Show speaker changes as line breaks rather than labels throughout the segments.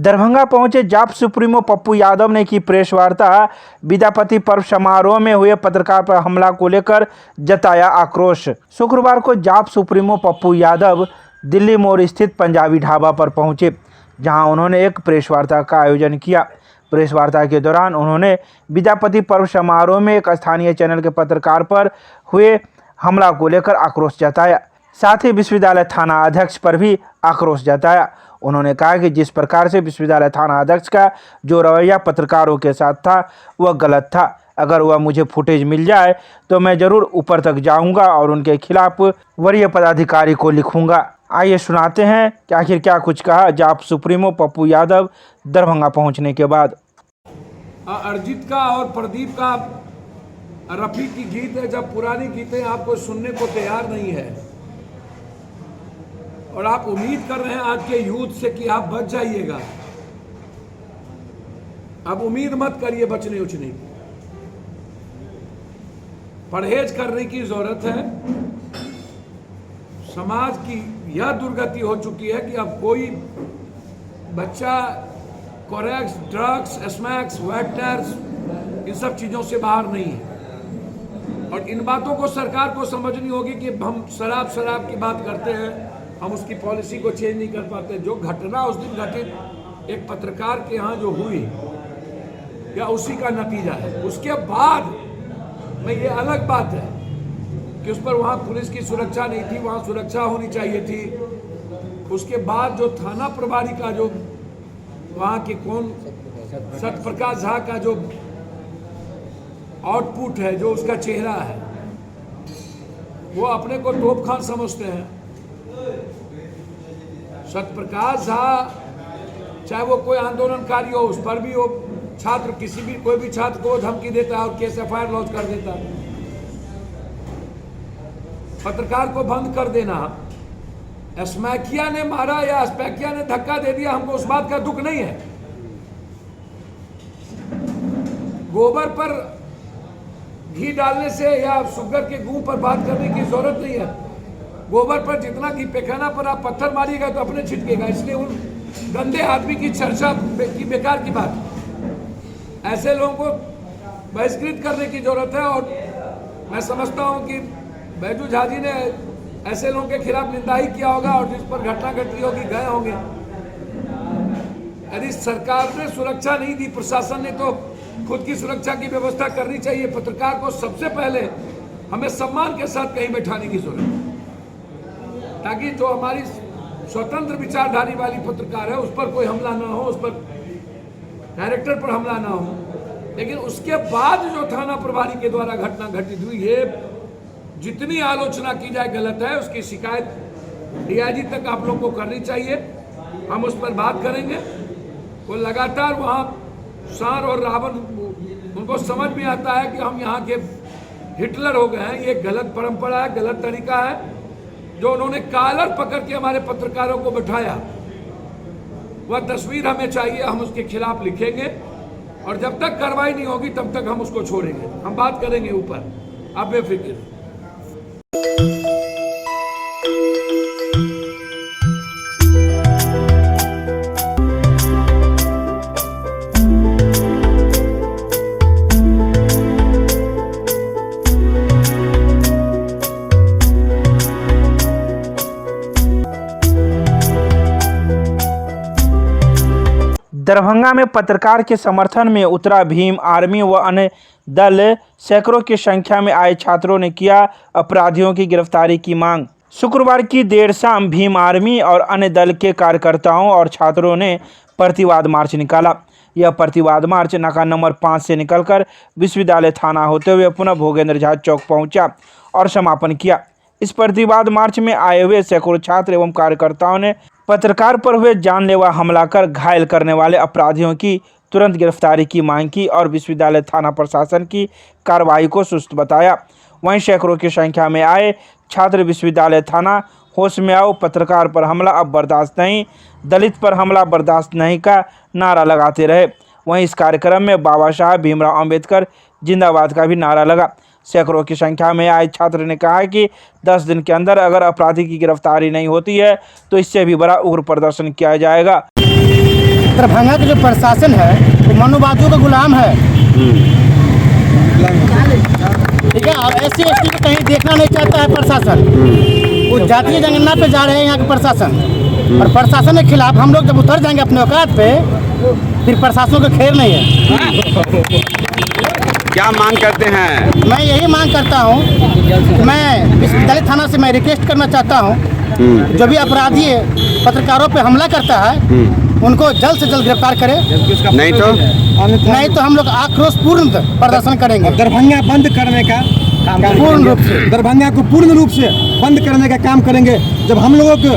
दरभंगा पहुंचे जाप सुप्रीमो पप्पू यादव ने की प्रेस वार्ता। विद्यापति पर्व समारोह में हुए पत्रकार पर हमला को लेकर जताया आक्रोश। शुक्रवार को जाप सुप्रीमो पप्पू यादव दिल्ली मोड़ स्थित पंजाबी ढाबा पर पहुंचे, जहां उन्होंने एक प्रेस वार्ता का आयोजन किया। प्रेस वार्ता के दौरान उन्होंने विद्यापति पर्व समारोह में एक स्थानीय चैनल के पत्रकार पर हुए हमला को लेकर आक्रोश जताया। साथ ही विश्वविद्यालय थाना अध्यक्ष पर भी आक्रोश जताया। उन्होंने कहा कि जिस प्रकार से विश्वविद्यालय थाना अध्यक्ष का जो रवैया पत्रकारों के साथ था वह गलत था। अगर वह मुझे फुटेज मिल जाए तो मैं जरूर ऊपर तक जाऊंगा और उनके खिलाफ वरीय पदाधिकारी को लिखूंगा। आइए सुनाते हैं कि आखिर क्या कुछ कहा जाप सुप्रीमो पप्पू यादव दरभंगा पहुंचने के बाद।
अर्जित का और प्रदीप का रफ़ी की गीत है, जब पुरानी गीतें आपको सुनने को तैयार नहीं है और आप उम्मीद कर रहे हैं आज के यूथ से कि आप बच जाइएगा। अब उम्मीद मत करिए बचने उचने की, परहेज करने की जरूरत है। समाज की यह दुर्गति हो चुकी है कि अब कोई बच्चा कोरेक्स, ड्रग्स, स्मैक्स, व्हाइटनर्स इन सब चीजों से बाहर नहीं है। और इन बातों को सरकार को समझनी होगी कि हम शराब की बात करते हैं, हम उसकी पॉलिसी को चेंज नहीं कर पाते। जो घटना उस दिन घटित एक पत्रकार के यहाँ जो हुई या उसी का नतीजा है। उसके बाद में ये अलग बात है कि उस पर वहाँ पुलिस की सुरक्षा नहीं थी, वहाँ सुरक्षा होनी चाहिए थी। उसके बाद जो थाना प्रभारी का जो वहाँ के कौन सत्यप्रकाश झा का जो आउटपुट है, जो उसका चेहरा है, वो अपने को टॉप खान समझते हैं। सत्यप्रकाश झा चाहे वो कोई आंदोलनकारी हो, उस पर भी वो छात्र कोई भी छात्र को धमकी देता है और केस एफआईआर लॉन्च कर देता है। पत्रकार को बंद कर देना, स्मैकिया ने मारा या स्मैकिया ने धक्का दे दिया, हमको उस बात का दुख नहीं है। गोबर पर घी डालने से या शुगर के गूं पर बात करने की जरूरत नहीं है। गोबर पर जितना घी पैखाना पर आप पत्थर मारिएगा तो अपने छिटकेगा, इसलिए उन गंदे आदमी की चर्चा की बेकार की बात। ऐसे लोगों को बहिष्कृत करने की जरूरत है। और मैं समझता हूं कि बैजू झा जी ने ऐसे लोगों के खिलाफ निंदा ही किया होगा और जिस पर घटना घटी होगी गए होंगे। यदि सरकार ने सुरक्षा नहीं दी, प्रशासन ने, तो खुद की सुरक्षा की व्यवस्था करनी चाहिए। पत्रकार को सबसे पहले हमें सम्मान के साथ कहीं बैठाने की जरूरत है, ताकि जो हमारी स्वतंत्र विचारधारी वाली पत्रकार है उस पर कोई हमला ना हो, उस पर डायरेक्टर पर हमला ना हो। लेकिन उसके बाद जो थाना प्रभारी के द्वारा घटना घटित हुई, ये जितनी आलोचना की जाए गलत है। उसकी शिकायत डीआईजी तक आप लोग को करनी चाहिए, हम उस पर बात करेंगे। वो लगातार वहाँ सांड और रावण, उनको समझ में आता है कि हम यहाँ के हिटलर हो गए हैं। ये गलत परंपरा है, गलत तरीका है। जो उन्होंने कॉलर पकड़ के हमारे पत्रकारों को बैठाया, वह तस्वीर हमें चाहिए, हम उसके खिलाफ लिखेंगे। और जब तक कार्रवाई नहीं होगी तब तक हम उसको छोड़ेंगे, हम बात करेंगे ऊपर, आप बेफिक्र।
दरभंगा में पत्रकार के समर्थन में उतरा भीम आर्मी व अन्य दल। सैकड़ों की संख्या में आए छात्रों ने किया अपराधियों की गिरफ्तारी की मांग। शुक्रवार की देर शाम भीम आर्मी और अन्य दल के कार्यकर्ताओं और छात्रों ने प्रतिवाद मार्च निकाला। यह प्रतिवाद मार्च नाका नंबर 5 से निकलकर विश्वविद्यालय थाना होते हुए पुनः भोगेंद्र झा चौक पहुंचा और समापन किया। इस प्रतिवाद मार्च में आए हुए सैकड़ों छात्र एवं कार्यकर्ताओं ने पत्रकार पर हुए जानलेवा हमला कर घायल करने वाले अपराधियों की तुरंत गिरफ्तारी की मांग की और विश्वविद्यालय थाना प्रशासन की कार्रवाई को सुस्त बताया। वहीं सैकड़ों की संख्या में आए छात्र विश्वविद्यालय थाना होश में आओ, पत्रकार पर हमला अब बर्दाश्त नहीं, दलित पर हमला बर्दाश्त नहीं का नारा लगाते रहे। वहीं इस कार्यक्रम में बाबा साहब भीमराव अंबेडकर जिंदाबाद का भी नारा लगा। सैकड़ों की संख्या में आए छात्र ने कहा कि 10 दिन के अंदर अगर अपराधी की गिरफ्तारी नहीं होती है तो इससे भी बड़ा उग्र प्रदर्शन किया जाएगा।
दरभंगा का जो प्रशासन है वो मनुवादियों का गुलाम है। ठीक है, और SC ST को कहीं देखना नहीं चाहता है प्रशासन। वो जातीय जनगणना पे जा रहे हैं यहाँ के प्रशासन, और प्रशासन के खिलाफ हम लोग जब उतर जाएंगे अपने औकात पे, फिर प्रशासन को खैर नहीं है।
क्या मांग करते हैं?
मैं यही मांग करता हूँ, मैं विश्वविद्यालय थाना से मैं रिक्वेस्ट करना चाहता हूँ, जो भी अपराधी पत्रकारों पे हमला करता है उनको जल्द से जल्द गिरफ्तार करें, नहीं तो हम लोग आक्रोशपूर्ण प्रदर्शन करेंगे।
दरभंगा बंद करने का
पूर्ण रूप से
दरभंगा को पूर्ण रूप से बंद करने का काम करेंगे। जब हम लोगों को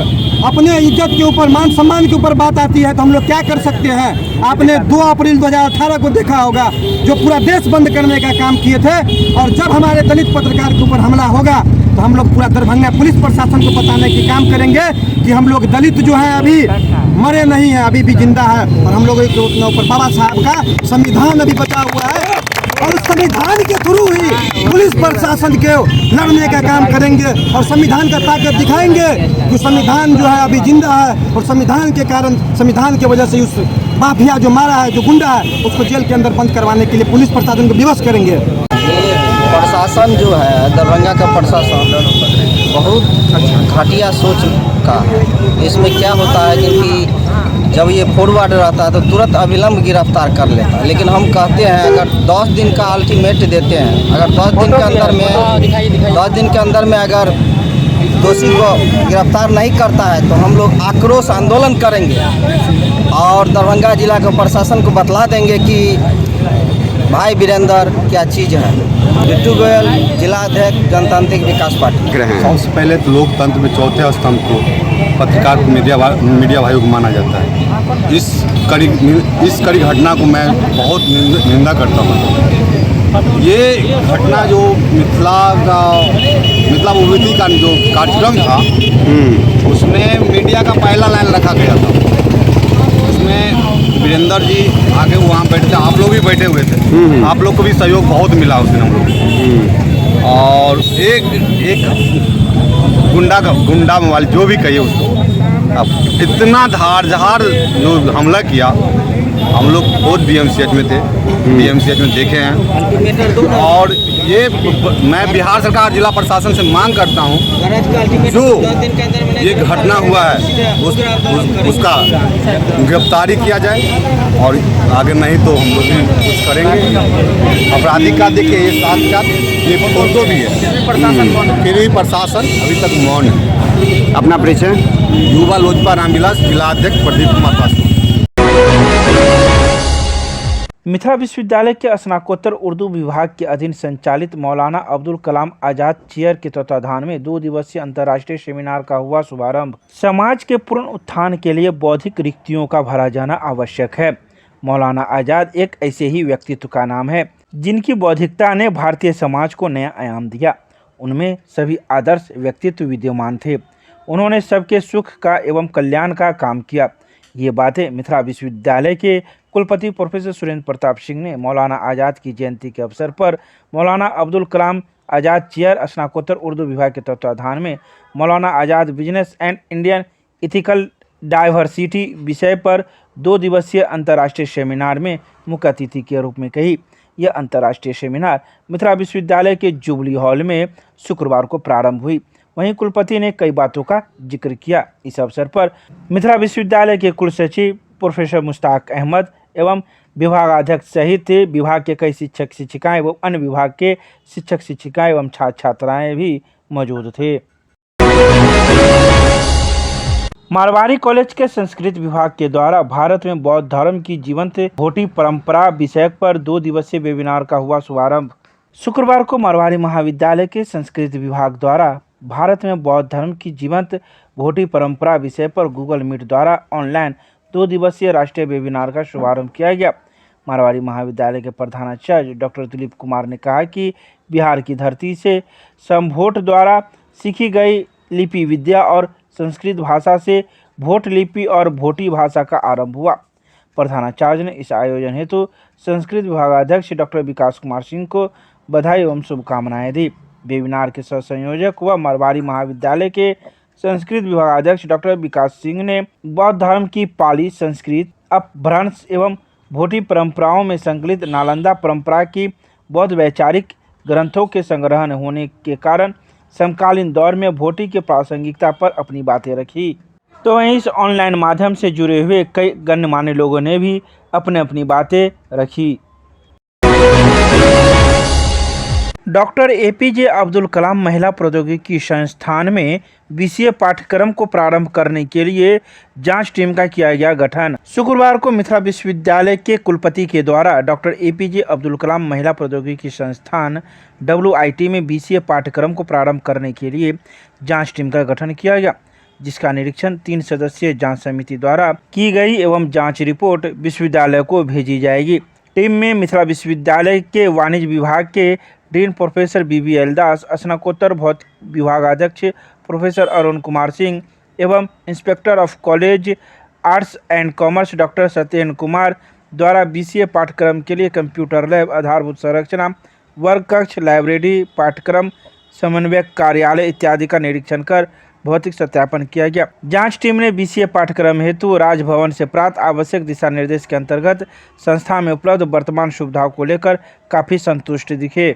अपने इज्जत के ऊपर, मान सम्मान के ऊपर बात आती है तो हम लोग क्या कर सकते हैं? आपने 2 अप्रैल 2018 को देखा होगा, जो पूरा देश बंद करने का काम किए थे, और जब हमारे दलित पत्रकार के ऊपर हमला होगा तो हम लोग पूरा दरभंगा पुलिस प्रशासन को बताने की काम करेंगे कि हम लोग दलित जो है अभी मरे नहीं है, अभी भी जिंदा है, और हम लोगों के ऊपर बाबा साहब का संविधान अभी बचा हुआ है, और उस संविधान के थ्रू ही पुलिस प्रशासन के लड़ने का काम करेंगे और संविधान का ताकत दिखाएंगे कि संविधान जो है अभी जिंदा है, और संविधान के कारण, संविधान की वजह से उस माफिया जो मारा है, जो गुंडा है, उसको जेल के अंदर बंद करवाने के लिए पुलिस प्रशासन को विवश करेंगे।
प्रशासन जो है, दरभंगा का प्रशासन बहुत घटिया सोच का है। इसमें क्या होता है कि जब ये फॉरवर्ड रहता है तो तुरंत अविलंब गिरफ्तार कर लेता है, लेकिन हम कहते हैं अगर 10 दिन का अल्टीमेट देते हैं, अगर 10 दिन के अंदर में अगर दोषी को गिरफ्तार नहीं करता है तो हम लोग आक्रोश आंदोलन करेंगे और दरभंगा जिला के प्रशासन को बतला देंगे कि भाई वीरेंद्र क्या चीज़ है। बिट्टू गोयल, जिला अध्यक्ष, जनतांत्रिक विकास पार्टी।
सबसे पहले तो लोकतंत्र में चौथे स्तंभ को पत्रकार को मीडिया भाइयों को माना जाता है। इस कड़ी घटना को मैं बहुत निंदा करता हूँ। ये घटना जो मिथिला भूमिति का जो कार्यक्रम था, उसमें मीडिया का पहला लाइन रखा गया था। उसमें वीरेंद्र जी आगे वहाँ बैठे थे, आप लोग भी बैठे हुए थे, आप लोग को भी सहयोग बहुत मिला उस दिन हम लोग। और एक गुंडा मोबाइल जो भी कहिए उसको, अब इतना धार जो हमला किया, हम लोग बहुत BMCH में थे, BMCH में देखे हैं। और ये मैं बिहार सरकार जिला प्रशासन से मांग करता हूँ, जो ये घटना हुआ है उसका गिरफ्तारी किया जाए, और आगे नहीं तो हम लोग भी कुछ करेंगे। अपराधी का देखिए ये साथ ये फोटो भी है, फिर भी प्रशासन अभी तक मौन है।
अपना परिचय?
युवा लोजपा रामविलास, जिला अध्यक्ष प्रदीप कुमार पासवान।
मिथिला विश्वविद्यालय के स्नातकोत्तर उर्दू विभाग के अधीन संचालित मौलाना अब्दुल कलाम आजाद चेयर के तत्वाधान में 2 दिवसीय अंतर्राष्ट्रीय सेमिनार का हुआ शुभारंभ। समाज के पूर्ण उत्थान के लिए बौद्धिक रिक्तियों का भरा जाना आवश्यक है। मौलाना आजाद एक ऐसे ही व्यक्तित्व का नाम है जिनकी बौद्धिकता ने भारतीय समाज को नया आयाम दिया। उनमें सभी आदर्श व्यक्तित्व विद्यमान थे। उन्होंने सबके सुख का एवं कल्याण का काम किया। ये बातें मिथिला विश्वविद्यालय के कुलपति प्रोफेसर सुरेंद्र प्रताप सिंह ने मौलाना आज़ाद की जयंती के अवसर पर मौलाना अब्दुल कलाम आज़ाद चेयर स्नातकोत्तर उर्दू विभाग के तत्वाधान में Maulana Azad business and Indian ethical diversity विषय पर 2 दिवसीय अंतर्राष्ट्रीय सेमिनार में मुख्य अतिथि के रूप में कही। यह अंतर्राष्ट्रीय सेमिनार मिथिला विश्वविद्यालय के जुबली हॉल में शुक्रवार को प्रारंभ हुई। वहीं कुलपति ने कई बातों का जिक्र किया। इस अवसर पर मिथिला विश्वविद्यालय के कुलसचिव प्रोफेसर मुश्ताक अहमद एवं विभागाध्यक्ष सहित विभाग के कई शिक्षक शिक्षिकाएं एवं अन्य विभाग के शिक्षक शिक्षिकाएं एवं छात्र छात्राएं भी मौजूद थे। मारवाड़ी कॉलेज के संस्कृत विभाग के द्वारा भारत में बौद्ध धर्म की जीवंत भोटी परंपरा विषय पर 2 दिवसीय वेबिनार का हुआ शुभारंभ। शुक्रवार को मारवाड़ी महाविद्यालय के संस्कृत विभाग द्वारा भारत में बौद्ध धर्म की जीवंत भोटी परंपरा विषय पर गूगल मीट द्वारा ऑनलाइन 2 दिवसीय राष्ट्रीय वेबिनार का शुभारंभ किया गया। मारवाड़ी महाविद्यालय के प्रधानाचार्य डॉक्टर दिलीप कुमार ने कहा कि बिहार की धरती से संभोट द्वारा सीखी गई लिपि विद्या और संस्कृत भाषा से भोट लिपि और भोटी भाषा का आरंभ हुआ। प्रधानाचार्य ने इस आयोजन हेतु संस्कृत विभागाध्यक्ष डॉक्टर विकास कुमार सिंह को बधाई एवं शुभकामनाएं दी। वेबिनार के सह संयोजक व मारवाड़ी महाविद्यालय के संस्कृत विभागाध्यक्ष डॉक्टर विकास सिंह ने बौद्ध धर्म की पाली, संस्कृत, अपभ्रंश एवं भोटी परंपराओं में संकलित नालंदा परंपरा की बौद्ध वैचारिक ग्रंथों के संग्रह होने के कारण समकालीन दौर में भोटी की प्रासंगिकता पर अपनी बातें रखी। तो वहीं इस ऑनलाइन माध्यम से जुड़े हुए कई गणमान्य लोगों ने भी अपनी बातें रखी। डॉक्टर एपीजे अब्दुल कलाम महिला प्रौद्योगिकी संस्थान में BCA पाठ्यक्रम को प्रारंभ करने के लिए जांच टीम का किया गया गठन। शुक्रवार को मिथिला विश्वविद्यालय के कुलपति के द्वारा डॉक्टर एपीजे अब्दुल कलाम महिला प्रौद्योगिकी संस्थान WIT में BCA पाठ्यक्रम को प्रारंभ करने के लिए जांच टीम का गठन किया गया, जिसका निरीक्षण 3 सदस्यीय जांच समिति द्वारा की गई एवं जांच रिपोर्ट विश्वविद्यालय को भेजी जाएगी। टीम में मिथिला विश्वविद्यालय के वाणिज्य विभाग के डीन प्रोफेसर BBL दास, स्नातकोत्तर भौतिक विभागाध्यक्ष प्रोफेसर अरुण कुमार सिंह एवं inspector of college arts and commerce doctor Satyendra Kumar द्वारा BCA पाठ्यक्रम के लिए कंप्यूटर लैब, आधारभूत संरचना, वर्ग कक्ष, लाइब्रेरी, पाठ्यक्रम समन्वयक कार्यालय इत्यादि का निरीक्षण कर भौतिक सत्यापन किया गया। जांच टीम ने BCA पाठ्यक्रम हेतु राजभवन से प्राप्त आवश्यक दिशा निर्देश के अंतर्गत संस्था में उपलब्ध वर्तमान सुविधाओं को लेकर काफ़ी संतुष्ट दिखे।